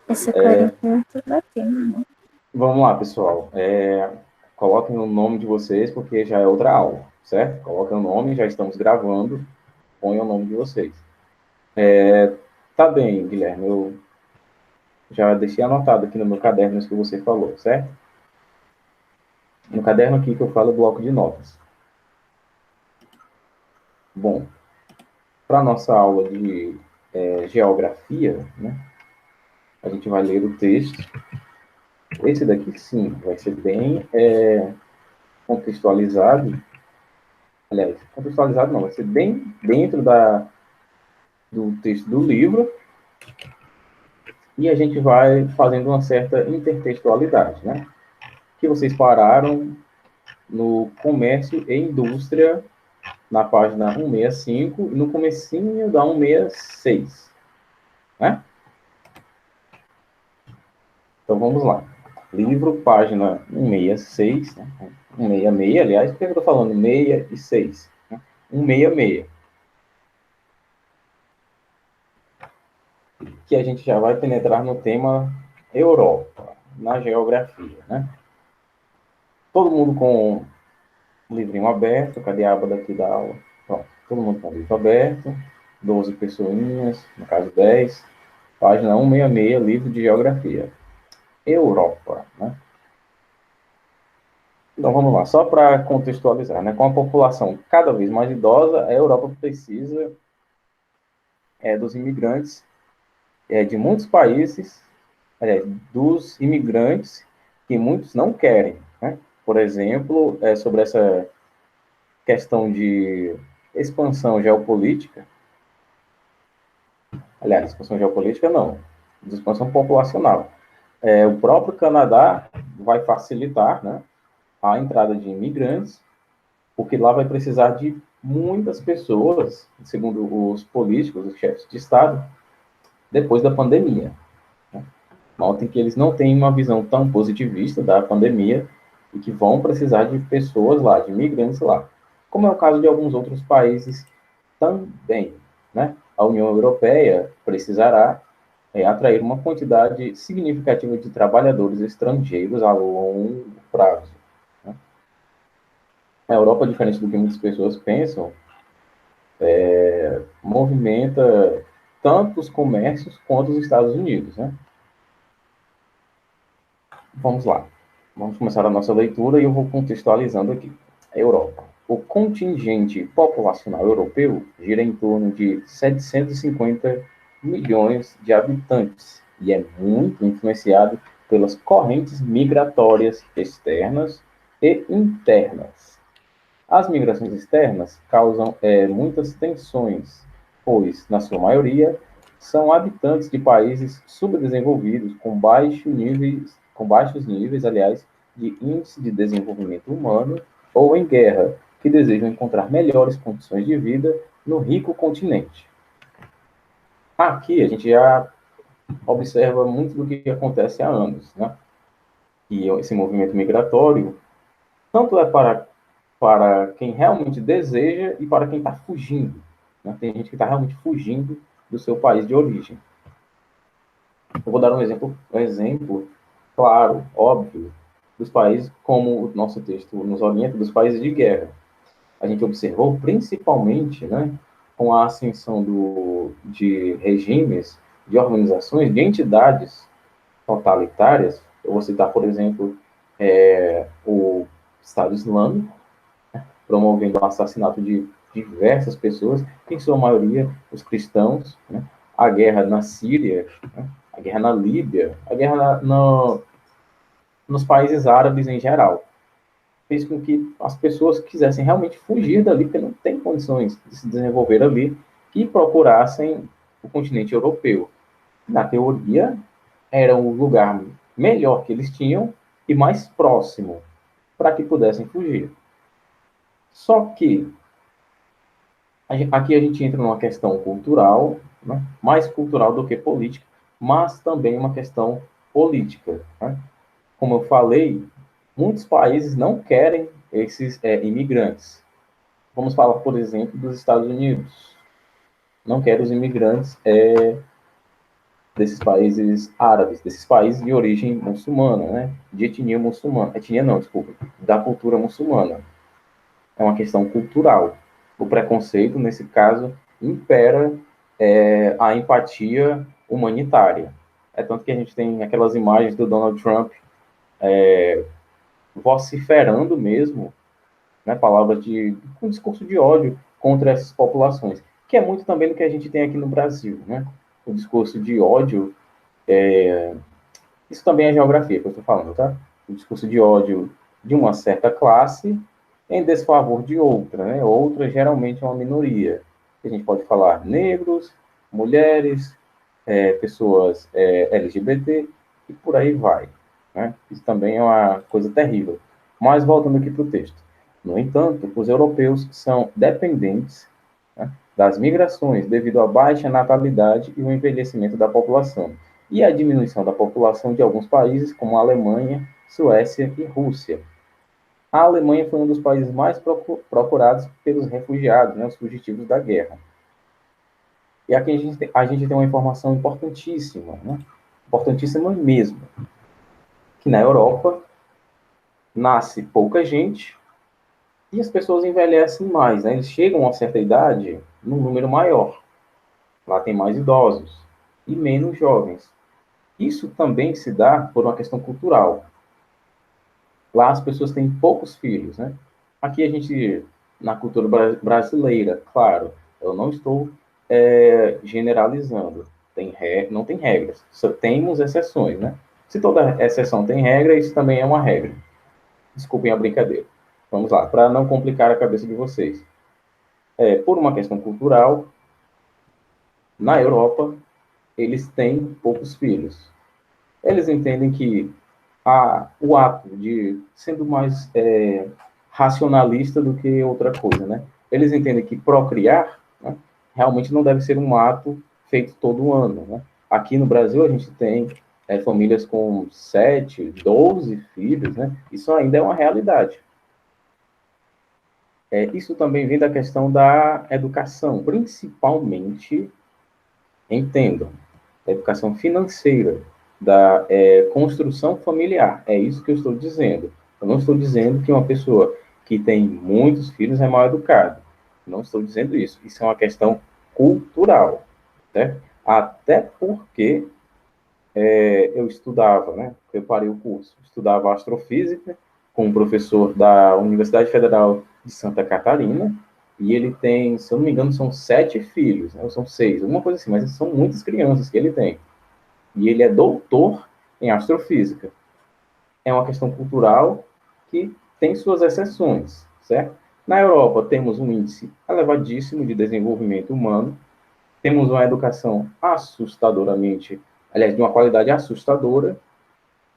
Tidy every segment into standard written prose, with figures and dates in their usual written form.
Essa cor é muito latino, né? Vamos lá, pessoal. Coloquem o nome de vocês, porque já é outra aula, certo? Coloquem o nome, já estamos gravando. Ponham o nome de vocês. Tá bem, Guilherme. Eu já deixei anotado aqui no meu caderno isso que você falou, certo? No caderno aqui que eu falo bloco de notas. Bom, para a nossa aula de geografia, né, a gente vai ler o texto. Esse daqui, sim, vai ser bem contextualizado. Aliás, contextualizado não, vai ser bem dentro do texto do livro, e a gente vai fazendo uma certa intertextualidade, né? Que vocês pararam no comércio e indústria na página 165 e no comecinho da 166, né? Então vamos lá. Livro, página 166, né? 166, aliás, por que eu estou falando 6 e 6? Né? 166. Que a gente já vai penetrar no tema Europa, na geografia, né? Todo mundo com o livrinho aberto, cadê a aba daqui da aula? Pronto, todo mundo com o livro aberto, 12 pessoinhas, no caso 10, página 166, livro de geografia. Europa, né? Então vamos lá, só para contextualizar, né? Com a população cada vez mais idosa, a Europa precisa dos imigrantes de muitos países, aliás, dos imigrantes que muitos não querem, né? Por exemplo, sobre essa questão de expansão geopolítica, aliás, expansão geopolítica não, de expansão populacional. O próprio Canadá vai facilitar, né, a entrada de imigrantes, porque lá vai precisar de muitas pessoas, segundo os políticos, os chefes de Estado, depois da pandemia. Notem que eles não têm uma visão tão positivista da pandemia e que vão precisar de pessoas lá, de imigrantes lá, como é o caso de alguns outros países também. Né? A União Europeia precisará atrair uma quantidade significativa de trabalhadores estrangeiros a longo prazo. Né? A Europa, diferente do que muitas pessoas pensam, movimenta tanto os comércios quanto os Estados Unidos. Né? Vamos lá. Vamos começar a nossa leitura e eu vou contextualizando aqui. A Europa. O contingente populacional europeu gira em torno de 750 milhões de habitantes e é muito influenciado pelas correntes migratórias externas e internas. As migrações externas causam muitas tensões, pois, na sua maioria, são habitantes de países subdesenvolvidos com baixos níveis, aliás, de índice de desenvolvimento humano ou em guerra, que desejam encontrar melhores condições de vida no rico continente. Aqui a gente já observa muito do que acontece há anos, né? E esse movimento migratório tanto é para quem realmente deseja e para quem está fugindo. Né? Tem gente que está realmente fugindo do seu país de origem. Eu vou dar um exemplo claro, óbvio, dos países, como o nosso texto nos orienta, dos países de guerra. A gente observou principalmente, né, com a ascensão de regimes, de organizações, de entidades totalitárias. Eu vou citar, por exemplo, o Estado Islâmico, promovendo o assassinato de diversas pessoas, em sua maioria os cristãos, né? A guerra na Síria, né? A guerra na Líbia, a guerra nos países árabes em geral. Fez com que as pessoas quisessem realmente fugir dali, porque não tem condições de se desenvolver ali, e procurassem o continente europeu. Na teoria, era o lugar melhor que eles tinham e mais próximo para que pudessem fugir. Só que aqui a gente entra numa questão cultural, né? Mais cultural do que política, mas também uma questão política. Né? Como eu falei, muitos países não querem esses imigrantes. Vamos falar, por exemplo, dos Estados Unidos. Não quer os imigrantes desses países árabes, desses países de origem muçulmana, né? De etnia muçulmana. Etnia não, desculpa. Da cultura muçulmana. É uma questão cultural. O preconceito, nesse caso, impera a empatia humanitária. É tanto que a gente tem aquelas imagens do Donald Trump vociferando mesmo, né, palavras de um discurso de ódio contra essas populações, que é muito também do que a gente tem aqui no Brasil, né? O discurso de ódio, isso também é geografia que eu estou falando, tá? O discurso de ódio de uma certa classe em desfavor de outra, né? Outra geralmente é uma minoria. A gente pode falar negros, mulheres, pessoas LGBT e por aí vai, né? Isso também é uma coisa terrível. Mas voltando aqui para o texto. No entanto, os europeus são dependentes, né, das migrações devido à baixa natalidade e o envelhecimento da população, e a diminuição da população de alguns países, como a Alemanha, Suécia e Rússia. A Alemanha foi um dos países mais procurados pelos refugiados, né, os fugitivos da guerra. E aqui a gente tem uma informação importantíssima, né? Importantíssima mesmo, que na Europa nasce pouca gente e as pessoas envelhecem mais, né? Eles chegam a uma certa idade num número maior. Lá tem mais idosos e menos jovens. Isso também se dá por uma questão cultural. Lá as pessoas têm poucos filhos, né? Aqui a gente, na cultura brasileira, claro, eu não estou generalizando. Não tem regras, só temos exceções, né? Se toda exceção tem regra, isso também é uma regra. Desculpem a brincadeira. Vamos lá, para não complicar a cabeça de vocês. Por uma questão cultural, na Europa, eles têm poucos filhos. Eles entendem que o ato de, sendo mais racionalista do que outra coisa, né? Eles entendem que procriar, né, realmente não deve ser um ato feito todo ano, né? Aqui no Brasil a gente tem famílias com 7, 12 filhos, né? Isso ainda é uma realidade. Isso também vem da questão da educação, principalmente, entendam, da educação financeira, da construção familiar. É isso que eu estou dizendo. Eu não estou dizendo que uma pessoa que tem muitos filhos é mal educada. Não estou dizendo isso. Isso é uma questão cultural, certo? Até porque eu estudava, né? Eu parei o curso, estudava astrofísica com um professor da Universidade Federal de Santa Catarina, e ele tem, se eu não me engano, são 7 filhos, né? Ou são 6, alguma coisa assim, mas são muitas crianças que ele tem. E ele é doutor em astrofísica. É uma questão cultural que tem suas exceções, certo? Na Europa, temos um índice elevadíssimo de desenvolvimento humano, temos uma educação assustadoramente, aliás, de uma qualidade assustadora,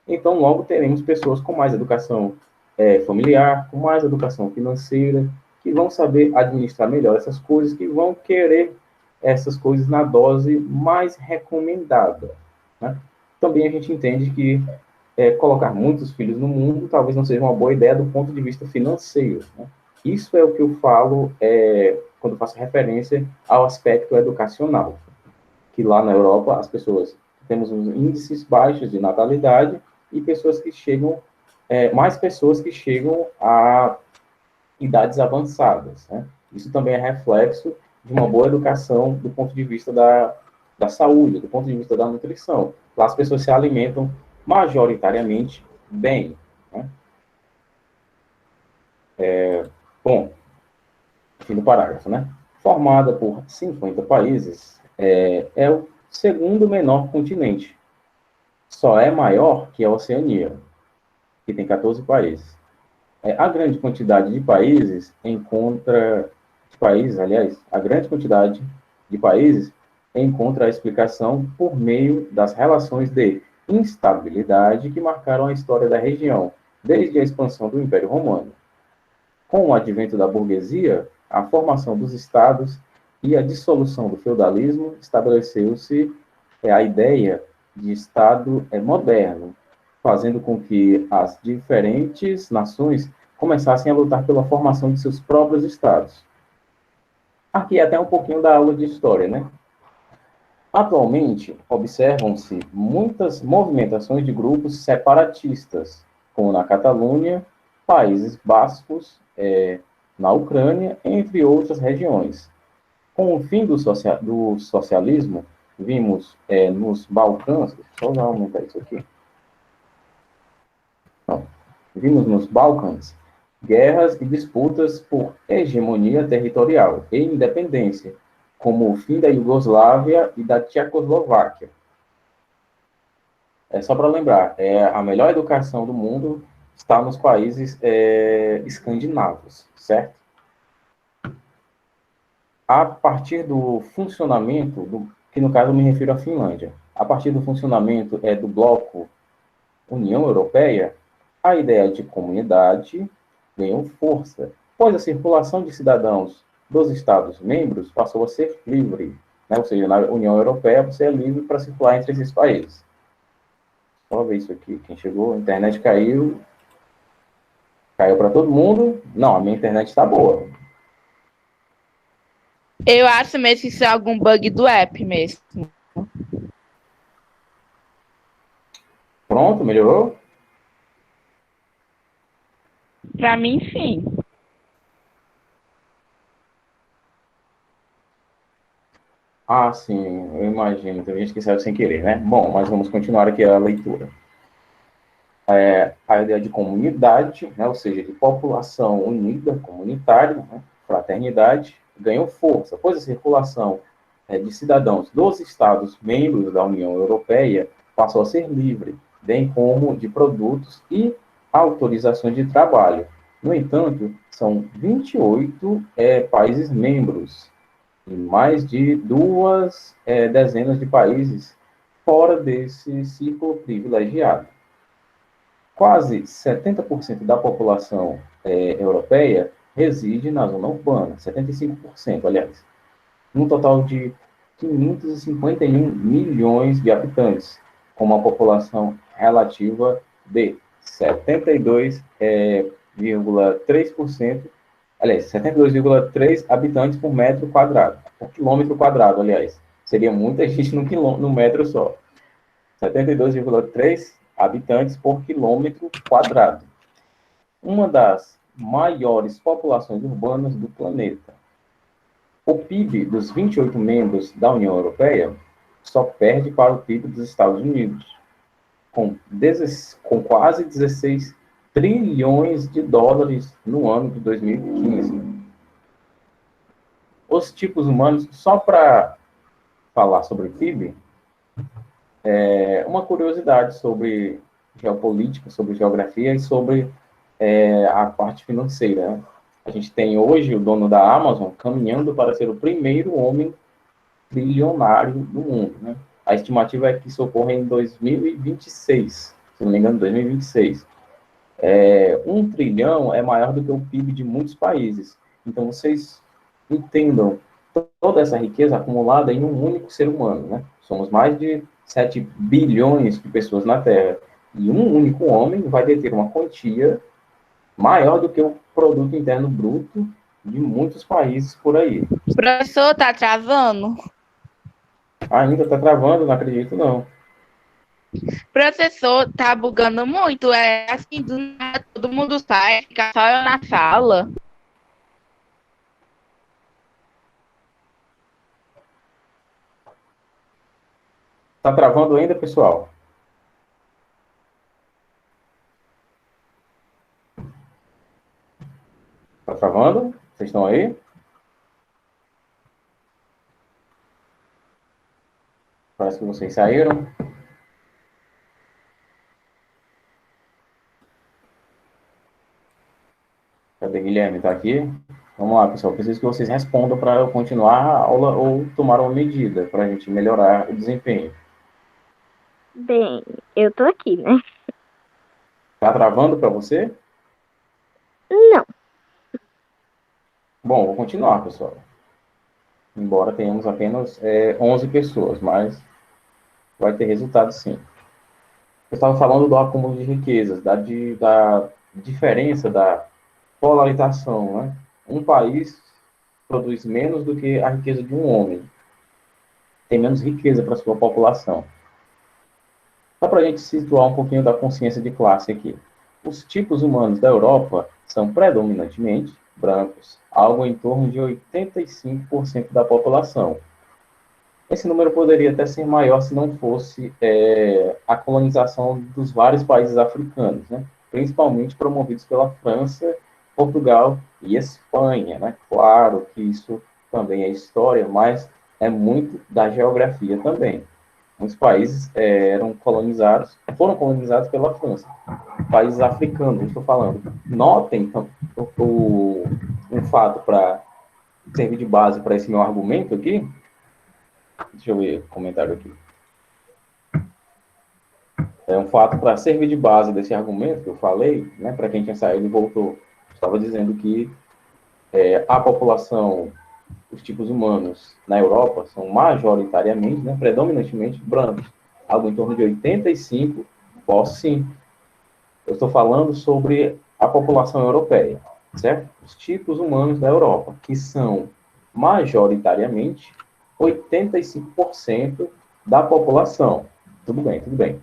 então logo teremos pessoas com mais educação familiar, com mais educação financeira, que vão saber administrar melhor essas coisas, que vão querer essas coisas na dose mais recomendada, né? Também a gente entende que colocar muitos filhos no mundo talvez não seja uma boa ideia do ponto de vista financeiro, né? Isso é o que eu falo quando faço referência ao aspecto educacional, que lá na Europa as pessoas temos uns índices baixos de natalidade e pessoas que chegam, mais pessoas que chegam a idades avançadas, né? Isso também é reflexo de uma boa educação do ponto de vista da saúde, do ponto de vista da nutrição. Lá as pessoas se alimentam majoritariamente bem, né? Bom, fim do parágrafo, né? Formada por 50 países, é o segundo menor continente. Só é maior que a Oceania, que tem 14 países. A grande quantidade de países a grande quantidade de países encontra a explicação por meio das relações de instabilidade que marcaram a história da região, desde a expansão do Império Romano. Com o advento da burguesia, a formação dos estados e a dissolução do feudalismo, estabeleceu-se a ideia de Estado moderno, fazendo com que as diferentes nações começassem a lutar pela formação de seus próprios estados. Aqui é até um pouquinho da aula de história, né? Atualmente, observam-se muitas movimentações de grupos separatistas, como na Catalunha, Países Bascos, na Ucrânia, entre outras regiões. Com o fim do socialismo, vimos nos Balcãs, deixa eu aumentar isso aqui. Não. Vimos nos Balcãs guerras e disputas por hegemonia territorial e independência, como o fim da Iugoslávia e da Tchecoslováquia. Só para lembrar, a melhor educação do mundo está nos países escandinavos, certo? A partir do funcionamento, que no caso eu me refiro à Finlândia, a partir do funcionamento do bloco União Europeia, a ideia de comunidade ganhou força, pois a circulação de cidadãos dos Estados-membros passou a ser livre, né? Ou seja, na União Europeia você é livre para circular entre esses países. Vamos ver isso aqui, quem chegou, a internet caiu para todo mundo. Não, a minha internet está boa. Eu acho mesmo que isso é algum bug do app mesmo. Pronto, melhorou? Para mim, sim. Ah, sim, eu imagino. Tem gente que saiu sem querer, né? Bom, mas vamos continuar aqui a leitura. A ideia de comunidade, né, ou seja, de população unida, comunitária, né, fraternidade, ganhou força, pois a circulação de cidadãos dos Estados-membros da União Europeia passou a ser livre, bem como de produtos e autorizações de trabalho. No entanto, são 28 países membros e mais de duas dezenas de países fora desse círculo privilegiado. Quase 70% da população europeia reside na zona urbana, 75%, aliás. Um total de 551 milhões de habitantes, com uma população relativa de 72,3%, aliás, 72,3 habitantes por metro quadrado, por quilômetro quadrado, aliás. Seria muita gente no metro só. 72,3 habitantes por quilômetro quadrado. Uma das maiores populações urbanas do planeta. O PIB dos 28 membros da União Europeia só perde para o PIB dos Estados Unidos, com quase 16 trilhões de dólares no ano de 2015. Os tipos humanos, só para falar sobre PIB, uma curiosidade sobre geopolítica, sobre geografia e sobre a parte financeira. Né? A gente tem hoje o dono da Amazon caminhando para ser o primeiro homem trilionário do mundo. Né? A estimativa é que isso ocorra em 2026, se não me engano, 2026. 1 trilhão é maior do que o PIB de muitos países. Então, vocês entendam toda essa riqueza acumulada em um único ser humano. Né? Somos mais de 7 bilhões de pessoas na Terra. E um único homem vai deter uma quantia maior do que o produto interno bruto de muitos países por aí. O professor tá travando? Ainda está travando, não acredito não. O professor tá bugando muito. É assim, do nada, todo mundo sai, fica só eu na sala. Está travando ainda, pessoal? Está travando? Vocês estão aí? Parece que vocês saíram. Cadê Guilherme? Está aqui? Vamos lá, pessoal. Preciso que vocês respondam para eu continuar a aula ou tomar uma medida para a gente melhorar o desempenho. Bem, eu tô aqui, né? Está travando para você? Não. Bom, vou continuar, pessoal. Embora tenhamos apenas 11 pessoas, mas vai ter resultado sim. Eu estava falando do acúmulo de riquezas, da diferença da polarização, né? Um país produz menos do que a riqueza de um homem. tem menos riqueza para a sua população. Só para a gente situar um pouquinho da consciência de classe aqui. Os tipos humanos da Europa são predominantemente brancos, algo em torno de 85% da população. Esse número poderia até ser maior se não fosse a colonização dos vários países africanos, né? Principalmente promovidos pela França, Portugal e Espanha, né? Claro que isso também é história, mas é muito da geografia também. Muitos países foram colonizados pela França. Países africanos, estou falando. Notem então, um fato para servir de base para esse meu argumento aqui. Deixa eu ver o comentário aqui. É um fato para servir de base desse argumento que eu falei, né, para quem tinha saído e voltou. Estava dizendo que a população, os tipos humanos na Europa são majoritariamente, né, predominantemente brancos, algo em torno de 85%. Sim. Eu estou falando sobre a população europeia, certo? Os tipos humanos da Europa, que são majoritariamente 85% da população. Tudo bem, tudo bem.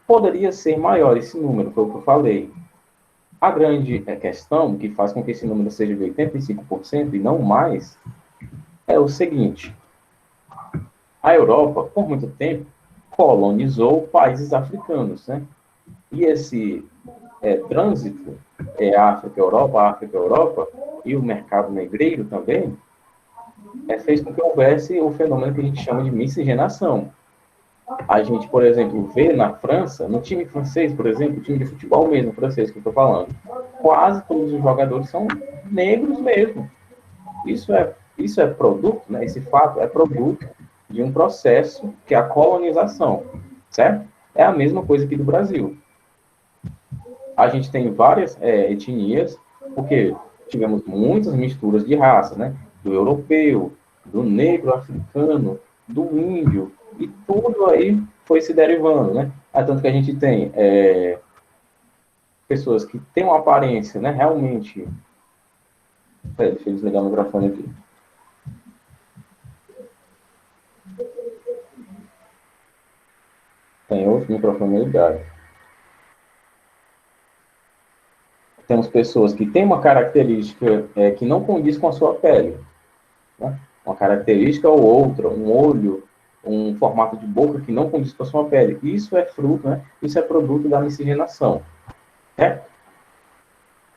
Poderia ser maior esse número, foi o que eu falei. A grande questão que faz com que esse número seja de 85% e não mais é o seguinte: a Europa, por muito tempo, colonizou países africanos, né? E esse trânsito, África-Europa, e o mercado negreiro também, fez com que houvesse o fenômeno que a gente chama de miscigenação. A gente, por exemplo, vê na França, no time francês, por exemplo, o time de futebol mesmo, francês que eu estou falando, quase todos os jogadores são negros mesmo. Isso é produto, né? Esse fato é produto de um processo que é a colonização, certo? É a mesma coisa aqui do Brasil. A gente tem várias etnias, porque tivemos muitas misturas de raça, né? Do europeu, do negro africano, do índio, e tudo aí foi se derivando, né? Tanto que a gente tem pessoas que têm uma aparência, né? Realmente... deixa eu desligar o microfone aqui. Tem outro microfone ligado. Temos pessoas que têm uma característica que não condiz com a sua pele, né? Uma característica ou outra, um olho, um formato de boca que não condiz com a sua pele. Isso é fruto, né? Isso é produto da miscigenação. Certo?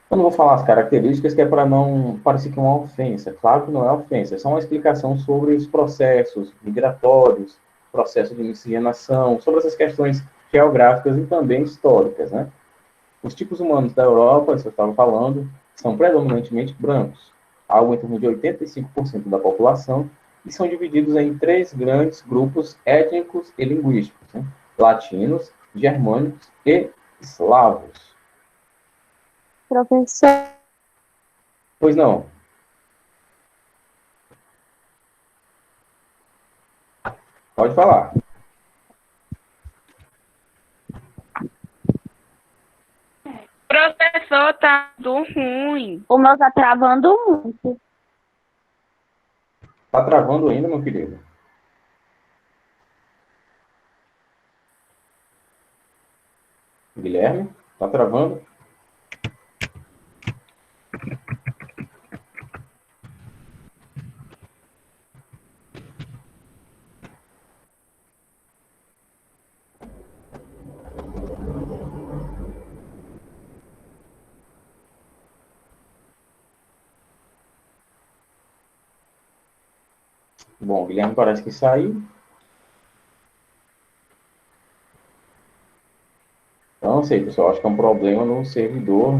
Eu não vou falar as características, que é para não parecer que é uma ofensa. Claro que não é ofensa, é só uma explicação sobre os processos migratórios, processo de miscigenação, sobre essas questões geográficas e também históricas, né? Os tipos humanos da Europa, isso eu estava falando, são predominantemente brancos, algo em torno de 85% da população, e são divididos em 3 grandes grupos étnicos e linguísticos, né? Latinos, germânicos e eslavos. Professor, Pois não. Pode falar. Professor, tá tudo ruim. o meu tá travando muito. Tá travando ainda, meu querido? Guilherme? Tá travando? Bom, o Guilherme parece que saiu. Então, não sei, pessoal. Acho que é um problema no servidor.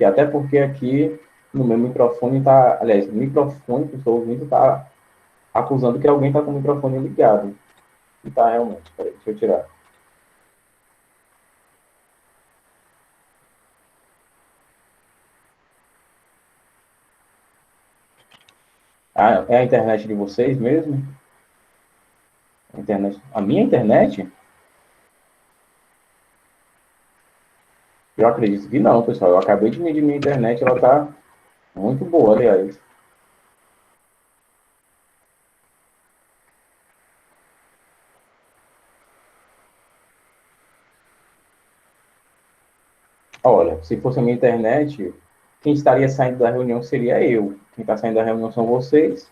Até porque aqui no meu microfone tá... Aliás, o microfone que eu estou ouvindo tá acusando que alguém tá com o microfone ligado. E tá realmente. Peraí, deixa eu tirar. Ah, é a internet de vocês mesmo? A minha internet? Eu acredito que não, pessoal. Eu acabei de medir minha internet, ela tá muito boa, aliás. Olha, se fosse a minha internet, quem estaria saindo da reunião seria eu. Quem está saindo da reunião são vocês.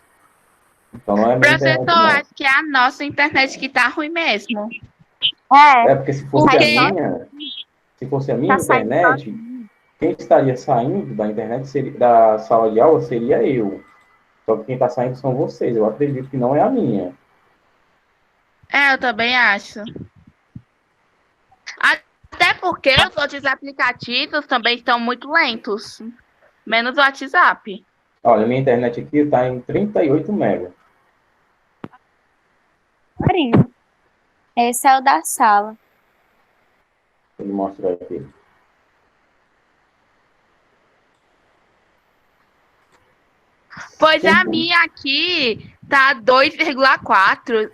Então não é a minha Professor, internet, não. acho que é a nossa internet que tá ruim mesmo. É, É porque Porque se fosse a minha tá saindo só. internet, quem estaria saindo da internet da sala de aula seria eu. Só que quem está saindo são vocês. Eu acredito que não é a minha. eu também acho. Até porque os outros aplicativos também estão muito lentos. Menos o WhatsApp. Olha, a minha internet aqui está em 38 mega. Marinho. Esse é o da sala. Vou lhe mostrar aqui. Pois a Sim. minha aqui tá 2,4.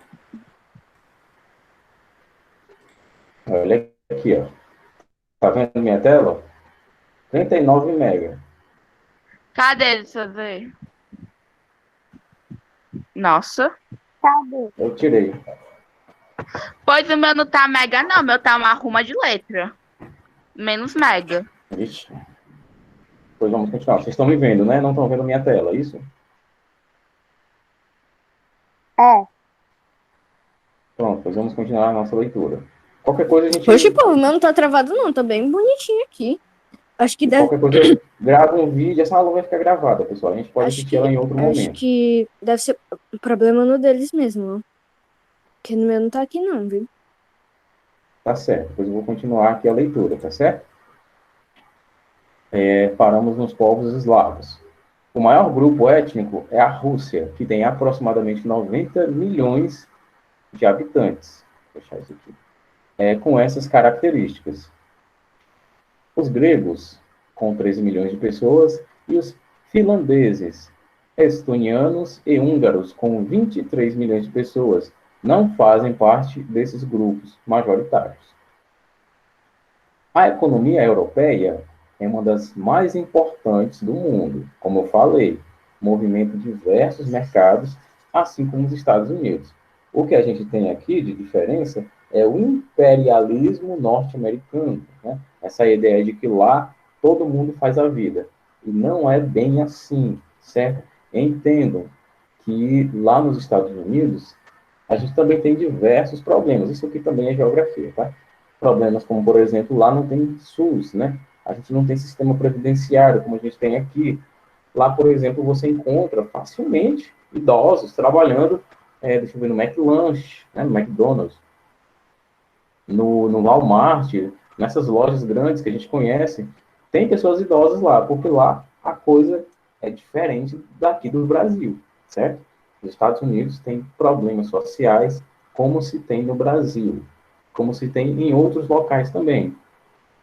Olha aqui, ó. Tá vendo minha tela? 39 mega. Cadê? Deixa eu ver. Nossa. Cadê? Eu tirei. Pois o meu não tá mega, não. O meu tá uma ruma de letra. Menos mega. Vixe. Pois vamos continuar. Vocês estão me vendo, né? Não estão vendo minha tela, isso? É. Pronto, pois vamos continuar a nossa leitura. Qualquer coisa a gente... Oxe, pô, o meu não tá travado não, tá bem bonitinho aqui. Acho que deve, Qualquer coisa, grava um vídeo. Essa aula vai ficar gravada, pessoal. A gente pode assistir ela em outro acho momento. que deve ser problema no deles mesmo, ó. Porque no meu não tá aqui não, viu? Tá certo. Depois eu vou continuar aqui a leitura, tá certo? Paramos nos povos eslavos. O maior grupo étnico é a Rússia, que tem aproximadamente 90 milhões de habitantes. Vou deixar isso aqui. Com essas características. Os gregos, com 13 milhões de pessoas, e os finlandeses, estonianos e húngaros, com 23 milhões de pessoas, não fazem parte desses grupos majoritários. A economia europeia é uma das mais importantes do mundo, como eu falei, movimenta diversos mercados, assim como os Estados Unidos. O que a gente tem aqui de diferença é o imperialismo norte-americano, né? Essa ideia de que lá todo mundo faz a vida. E não é bem assim, certo? Entendam que lá nos Estados Unidos a gente também tem diversos problemas. Isso aqui também é geografia, tá? Problemas como, por exemplo, lá não tem SUS, né? A gente não tem sistema previdenciário como a gente tem aqui. Lá, por exemplo, você encontra facilmente idosos trabalhando, deixa eu ver, no McLanche, né? No McDonald's, no Walmart, nessas lojas grandes que a gente conhece, tem pessoas idosas lá, porque lá a coisa é diferente daqui do Brasil, certo? Os Estados Unidos têm problemas sociais como se tem no Brasil, como se tem em outros locais também,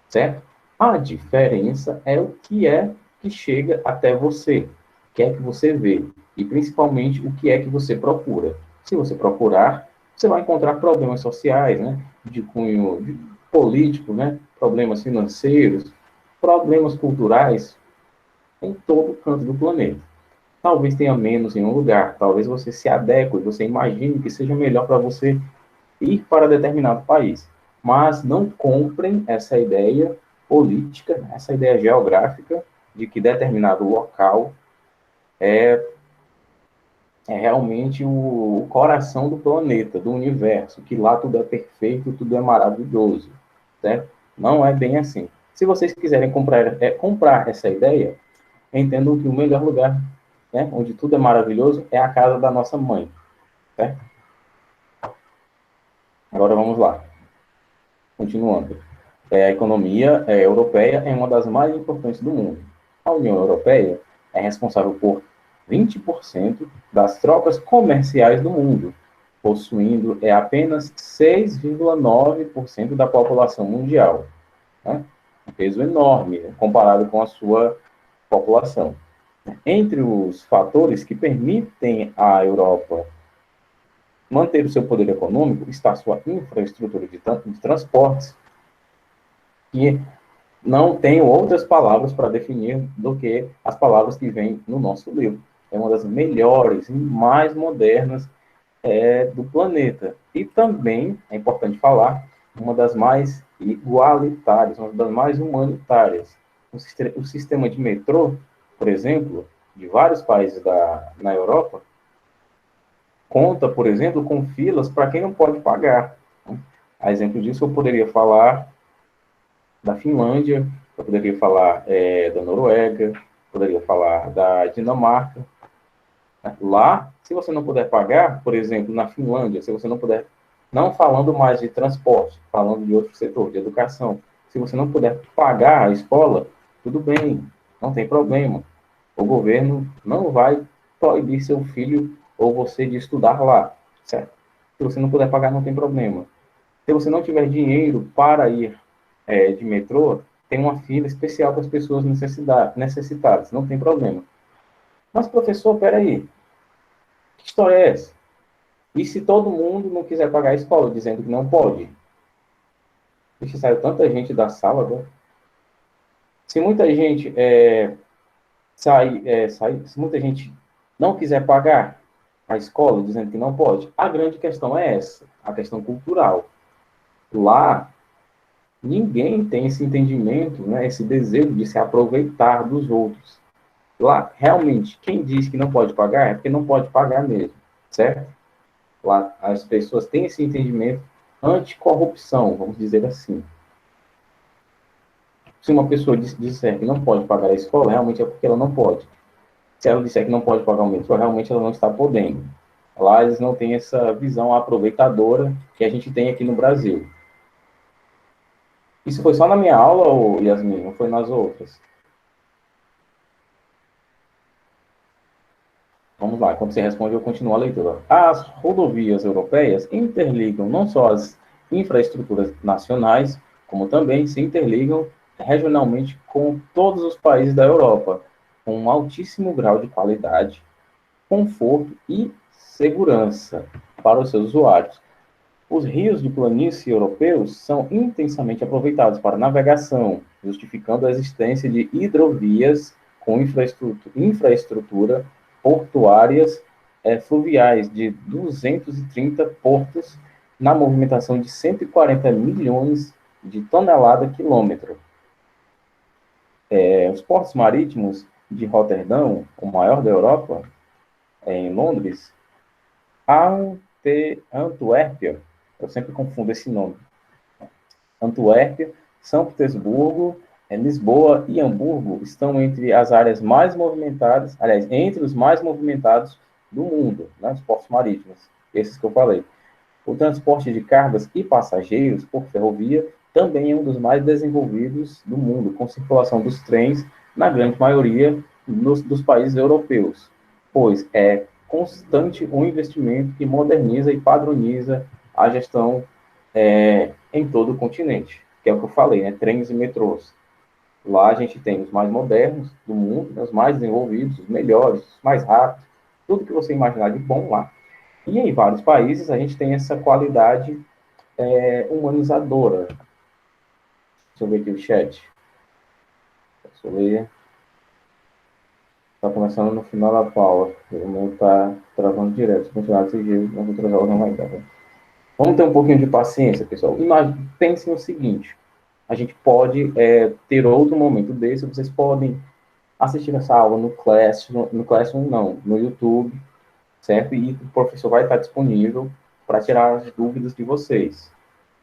certo? A diferença é o que é que chega até você, o que é que você vê, e principalmente o que é que você procura. Se você procurar, você vai encontrar problemas sociais, né, de cunho político, né, problemas financeiros, problemas culturais, em todo canto do planeta. Talvez tenha menos em um lugar, talvez você se adeque, você imagine que seja melhor para você ir para determinado país. Mas não comprem essa ideia política, essa ideia geográfica de que determinado local é realmente o coração do planeta, do universo, que lá tudo é perfeito, tudo é maravilhoso, certo? Não é bem assim. Se vocês quiserem comprar essa ideia, entendam que o melhor lugar, né, onde tudo é maravilhoso, é a casa da nossa mãe, certo? Agora vamos lá. Continuando. A economia europeia é uma das mais importantes do mundo. A União Europeia é responsável por 20% das trocas comerciais do mundo, possuindo apenas 6,9% da população mundial. Né? Um peso enorme comparado com a sua população. Entre os fatores que permitem à Europa manter o seu poder econômico está a sua infraestrutura de transportes, que não tenho outras palavras para definir do que as palavras que vêm no nosso livro. É uma das melhores e mais modernas do planeta. E também é importante falar uma das mais igualitárias, uma das mais humanitárias. O sistema de metrô, por exemplo, de vários países na Europa, conta, por exemplo, com filas para quem não pode pagar. A exemplo disso, eu poderia falar da Finlândia, eu poderia falar da Noruega, poderia falar da Dinamarca. Lá, se você não puder pagar, por exemplo, na Finlândia, se você não puder, não falando mais de transporte, falando de outro setor, de educação, se você não puder pagar a escola, tudo bem, não tem problema. O governo não vai proibir seu filho ou você de estudar lá, certo? Se você não puder pagar, não tem problema. Se você não tiver dinheiro para ir de metrô, tem uma fila especial para as pessoas necessitadas, não tem problema. Mas, professor, peraí, que história é essa? E se todo mundo não quiser pagar a escola, dizendo que não pode? Vixe, saiu tanta gente da sala agora. Se muita gente se muita gente não quiser pagar a escola, dizendo que não pode, a grande questão é essa, a questão cultural. Lá, ninguém tem esse entendimento, né, esse desejo de se aproveitar dos outros. Lá, realmente, quem diz que não pode pagar é porque não pode pagar mesmo, certo? Lá, as pessoas têm esse entendimento anticorrupção, vamos dizer assim. Se uma pessoa disser que não pode pagar a escola, realmente é porque ela não pode. Se ela disser que não pode pagar o metrô, realmente ela não está podendo. Lá eles não têm essa visão aproveitadora que a gente tem aqui no Brasil. Isso foi só na minha aula, ou, Yasmin? Não foi nas outras? Vamos lá, quando você responde, eu continuo a leitura. As rodovias europeias interligam não só as infraestruturas nacionais, como também se interligam regionalmente com todos os países da Europa, com um altíssimo grau de qualidade, conforto e segurança para os seus usuários. Os rios de planície europeus são intensamente aproveitados para navegação, justificando a existência de hidrovias com infraestrutura portuárias fluviais de 230 portos na movimentação de 140 milhões de tonelada-quilômetro. Os portos marítimos de Roterdão, o maior da Europa, em Londres, Antuérpia, eu sempre confundo esse nome, Antuérpia, São Petersburgo, Lisboa e Hamburgo estão entre as áreas mais movimentadas, aliás, entre os mais movimentados do mundo, né, os portos marítimos, esses que eu falei. O transporte de cargas e passageiros por ferrovia também é um dos mais desenvolvidos do mundo, com circulação dos trens na grande maioria dos países europeus, pois é constante um investimento que moderniza e padroniza a gestão em todo o continente, que é o que eu falei, né, trens e metrôs. Lá a gente tem os mais modernos do mundo, né, os mais desenvolvidos, os melhores, os mais rápidos, tudo que você imaginar de bom lá. E em vários países a gente tem essa qualidade humanizadora. Deixa eu ver aqui o chat. Deixa eu ver. Está começando no final da Paula. O meu está travando direto. Se continuar desse jeito, nas outras aulas não vai dar. Vamos ter um pouquinho de paciência, pessoal. Pense no seguinte. A gente pode ter outro momento desse. Vocês podem assistir essa aula no Classroom não, no YouTube, certo? E o professor vai estar disponível para tirar as dúvidas de vocês,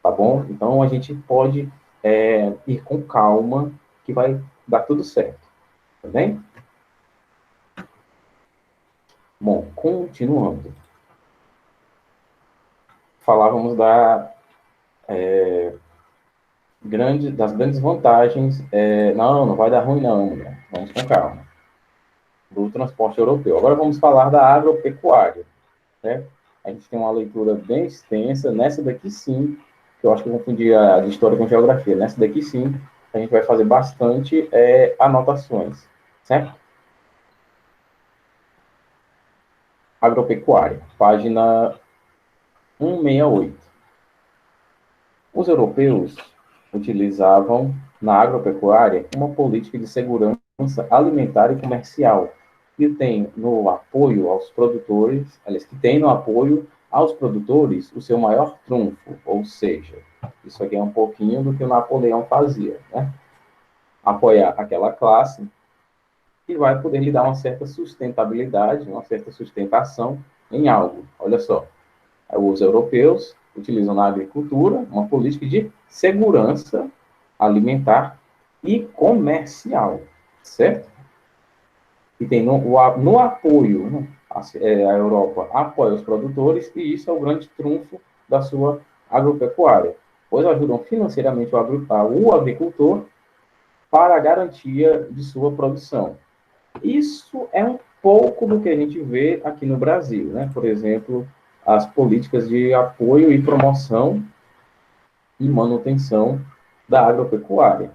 tá bom? Então, a gente pode ir com calma, que vai dar tudo certo, tá bem? Bom, continuando. Falávamos das grandes vantagens. Não vai dar ruim, não, mulher. Vamos com calma. Do transporte europeu. Agora vamos falar da agropecuária, né? A gente tem uma leitura bem extensa. Nessa daqui, sim, que eu acho que eu confundi a de história com geografia. Nessa daqui, sim, a gente vai fazer bastante anotações, certo? Agropecuária, página 168. Os europeus utilizavam na agropecuária uma política de segurança alimentar e comercial, que tem no apoio aos produtores o seu maior trunfo, ou seja, Isso aqui é um pouquinho do que o Napoleão fazia, né? Apoiar aquela classe que vai poder lhe dar uma certa sustentabilidade, uma certa sustentação em algo. Olha só, os europeus utilizam na agricultura uma política de segurança alimentar e comercial, certo? E tem no apoio, né? A Europa apoia os produtores e isso é o grande trunfo da sua agropecuária, pois ajudam financeiramente o agricultor para a garantia de sua produção. Isso é um pouco do que a gente vê aqui no Brasil, né? Por exemplo, as políticas de apoio e promoção e manutenção da agropecuária.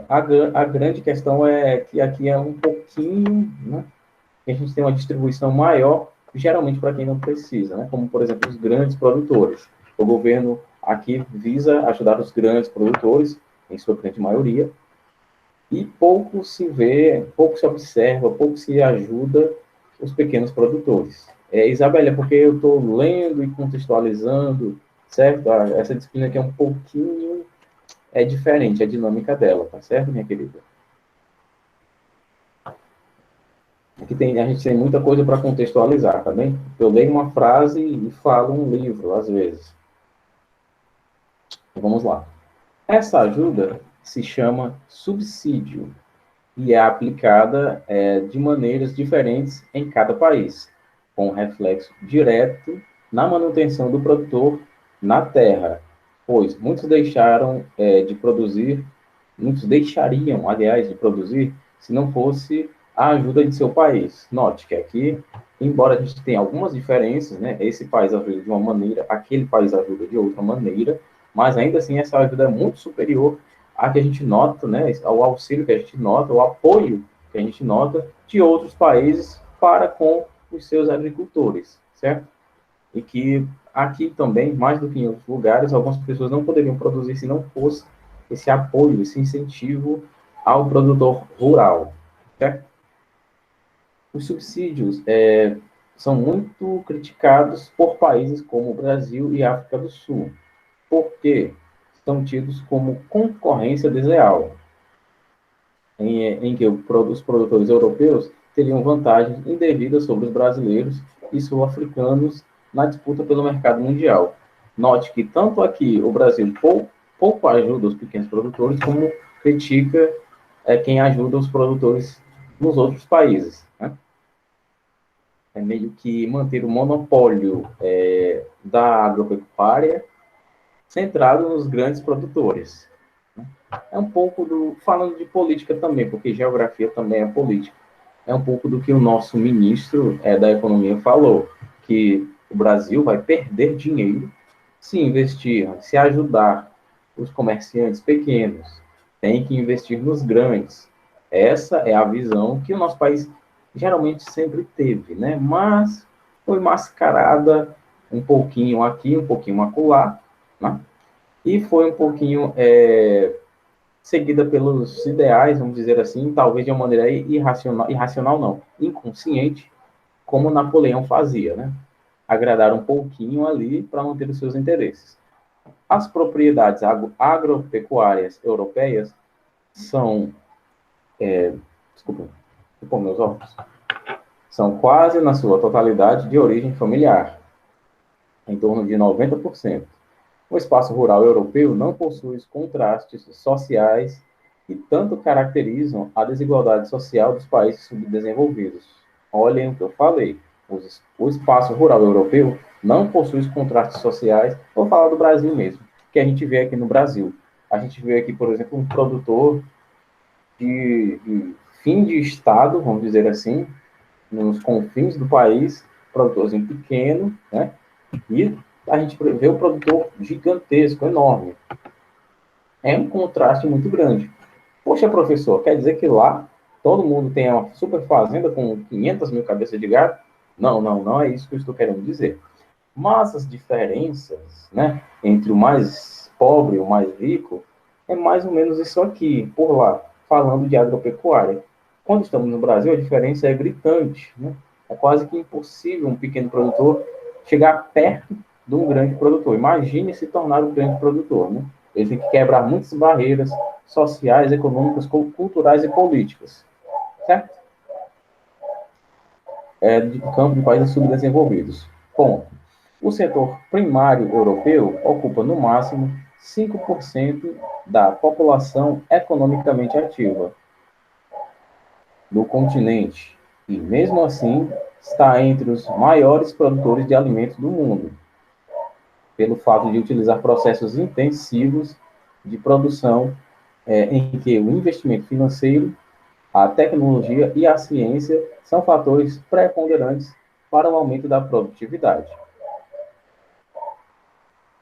A grande questão é que aqui é um pouquinho, né? A gente tem uma distribuição maior, geralmente para quem não precisa, né? Como, por exemplo, os grandes produtores. O governo aqui visa ajudar os grandes produtores, em sua grande maioria, e pouco se vê, pouco se observa, pouco se ajuda os pequenos produtores. Isabela, é porque eu estou lendo e contextualizando, certo? Essa disciplina aqui é um pouquinho diferente, a dinâmica dela, tá certo, minha querida? Aqui a gente tem muita coisa para contextualizar, tá bem? Eu leio uma frase e falo um livro, às vezes. Vamos lá. Essa ajuda se chama subsídio e é aplicada de maneiras diferentes em cada país, com reflexo direto na manutenção do produtor na terra, pois muitos deixariam, aliás, de produzir, se não fosse a ajuda de seu país. Note que aqui, embora a gente tenha algumas diferenças, né, esse país ajuda de uma maneira, aquele país ajuda de outra maneira, mas ainda assim essa ajuda é muito superior a que a gente nota, né, ao auxílio que a gente nota, o apoio que a gente nota de outros países para com os seus agricultores, certo? E que aqui também, mais do que em outros lugares, algumas pessoas não poderiam produzir se não fosse esse apoio, esse incentivo ao produtor rural, certo? Os subsídios são muito criticados por países como o Brasil e a África do Sul, porque são tidos como concorrência desleal, em que os produtores europeus teriam vantagens indevidas sobre os brasileiros e sul-africanos na disputa pelo mercado mundial. Note que tanto aqui o Brasil pouco ajuda os pequenos produtores, como critica quem ajuda os produtores nos outros países, né? É meio que manter o monopólio da agropecuária centrado nos grandes produtores. É um pouco falando de política também, porque geografia também é política. É um pouco do que o nosso ministro da Economia falou, que o Brasil vai perder dinheiro se investir, se ajudar os comerciantes pequenos, tem que investir nos grandes. Essa é a visão que o nosso país geralmente sempre teve, né? Mas foi mascarada um pouquinho aqui, um pouquinho acolá, né? E foi um pouquinho seguida pelos ideais, vamos dizer assim, talvez de uma maneira irracional não, inconsciente, como Napoleão fazia, né? Agradar um pouquinho ali para manter os seus interesses. As propriedades agropecuárias europeias são, desculpa, meus óculos, são quase na sua totalidade de origem familiar, em torno de 90%. O espaço rural europeu não possui os contrastes sociais que tanto caracterizam a desigualdade social dos países subdesenvolvidos. Olhem o que eu falei. O espaço rural europeu não possui os contrastes sociais. Vou falar do Brasil mesmo, que a gente vê aqui no Brasil. A gente vê aqui, por exemplo, um produtor de fim de estado, vamos dizer assim, nos confins do país, produtorzinho pequeno, né? E a gente vê o produtor gigantesco, enorme. É um contraste muito grande. Poxa, professor, quer dizer que lá todo mundo tem uma super fazenda com 500 mil cabeças de gado? Não é isso que eu estou querendo dizer. Mas as diferenças, né, entre o mais pobre e o mais rico é mais ou menos isso aqui, por lá, falando de agropecuária. Quando estamos no Brasil, a diferença é gritante, né? É quase que impossível um pequeno produtor chegar perto de um grande produtor. Imagine se tornar um grande produtor, né? Ele tem que quebrar muitas barreiras sociais, econômicas, culturais e políticas, certo? De campo de países subdesenvolvidos. Ponto. O setor primário europeu ocupa, no máximo, 5% da população economicamente ativa do continente e, mesmo assim, está entre os maiores produtores de alimentos do mundo, pelo fato de utilizar processos intensivos de produção em que o investimento financeiro, a tecnologia e a ciência são fatores preponderantes para o aumento da produtividade.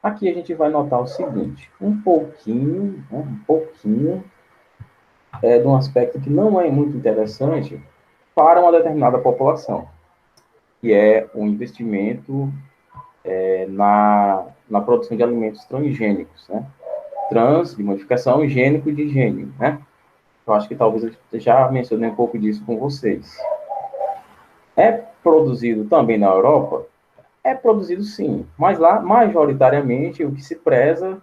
Aqui a gente vai notar o seguinte, um pouquinho de um aspecto que não é muito interessante para uma determinada população, que é o investimento na produção de alimentos transgênicos, né? Trans, de modificação, e gênico, de gênio, né? Eu acho que talvez eu já mencionei um pouco disso com vocês. É produzido também na Europa? É produzido sim, mas lá, majoritariamente, o que se preza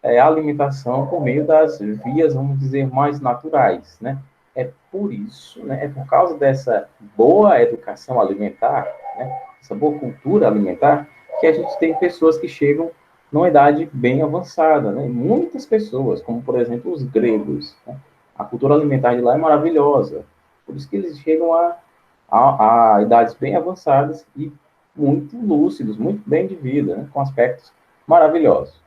é a alimentação por meio das vias, vamos dizer, mais naturais, né? É por isso, né? É por causa dessa boa educação alimentar, né? Essa boa cultura alimentar, que a gente tem pessoas que chegam numa idade bem avançada, né? Muitas pessoas, como por exemplo os gregos, né? A cultura alimentar de lá é maravilhosa, por isso que eles chegam a idades bem avançadas e muito lúcidos, muito bem de vida, né? Com aspectos maravilhosos.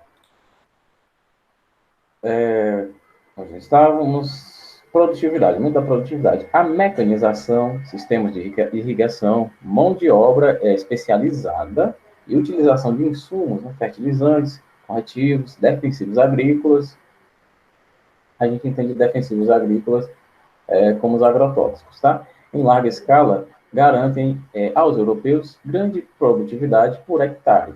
Nós estávamos produtividade, muita produtividade. A mecanização, sistemas de irrigação, mão de obra especializada e utilização de insumos, né, fertilizantes, corretivos, defensivos agrícolas. A gente entende defensivos agrícolas como os agrotóxicos, tá? Em larga escala, garantem aos europeus grande produtividade por hectare.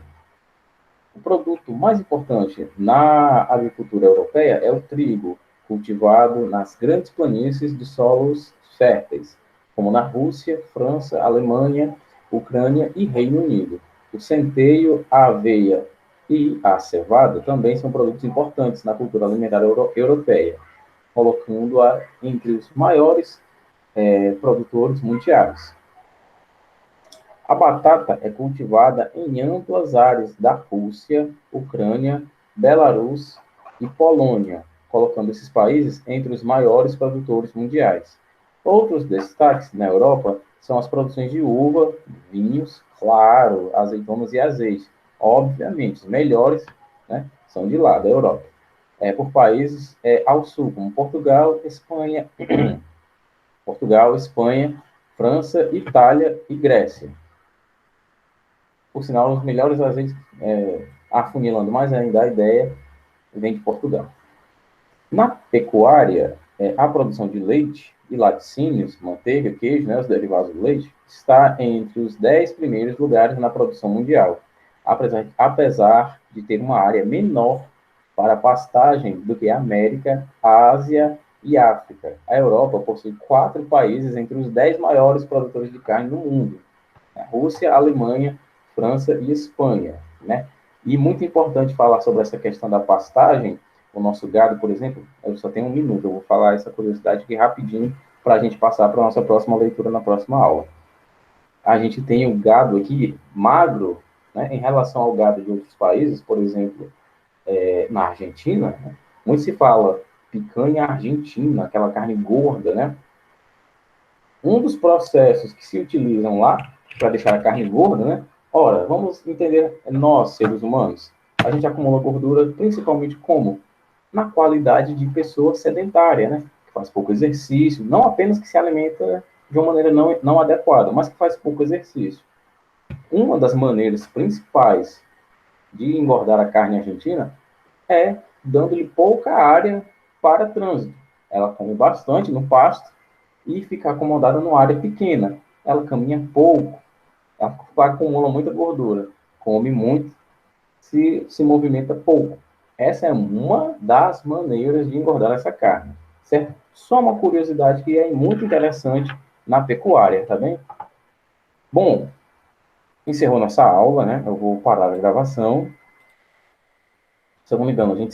O produto mais importante na agricultura europeia é o trigo, cultivado nas grandes planícies de solos férteis, como na Rússia, França, Alemanha, Ucrânia e Reino Unido. O centeio, a aveia e a cevada também são produtos importantes na cultura alimentar europeia, colocando-a entre os maiores produtores mundiais. A batata é cultivada em amplas áreas da Rússia, Ucrânia, Belarus e Polônia, colocando esses países entre os maiores produtores mundiais. Outros destaques na Europa são as produções de uva, vinhos, claro, azeitonas e azeite. Obviamente, os melhores, né, são de lá, da Europa. Por países ao sul, como Portugal, Espanha, França, Itália e Grécia. Por sinal, os melhores azeites, afunilando mais ainda a ideia, vem de Portugal. Na pecuária, a produção de leite e laticínios, manteiga, queijo, né, os derivados do leite, está entre os 10 primeiros lugares na produção mundial, apesar de ter uma área menor para pastagem do que a América, a Ásia e a África. A Europa possui 4 países entre os 10 maiores produtores de carne do mundo: a Rússia, a Alemanha, França e Espanha, né? E muito importante falar sobre essa questão da pastagem. O nosso gado, por exemplo, eu só tenho 1 minuto, eu vou falar essa curiosidade aqui rapidinho para a gente passar para a nossa próxima leitura na próxima aula. A gente tem o gado aqui magro, né, em relação ao gado de outros países, por exemplo, na Argentina, né, muito se fala picanha argentina, aquela carne gorda, né? Um dos processos que se utilizam lá para deixar a carne gorda, né? Ora, vamos entender nós, seres humanos. A gente acumula gordura principalmente como? Na qualidade de pessoa sedentária, né? Que faz pouco exercício, não apenas que se alimenta de uma maneira não adequada, mas que faz pouco exercício. Uma das maneiras principais de engordar a carne argentina é dando-lhe pouca área para trânsito. Ela come bastante no pasto e fica acomodada numa área pequena. Ela caminha pouco, ela acumula muita gordura, come muito, se movimenta pouco. Essa é uma das maneiras de engordar essa carne, certo? Só uma curiosidade que é muito interessante na pecuária, tá bem? Bom, Encerrou nossa aula, né? Eu vou parar a gravação. Se eu não me engano, a gente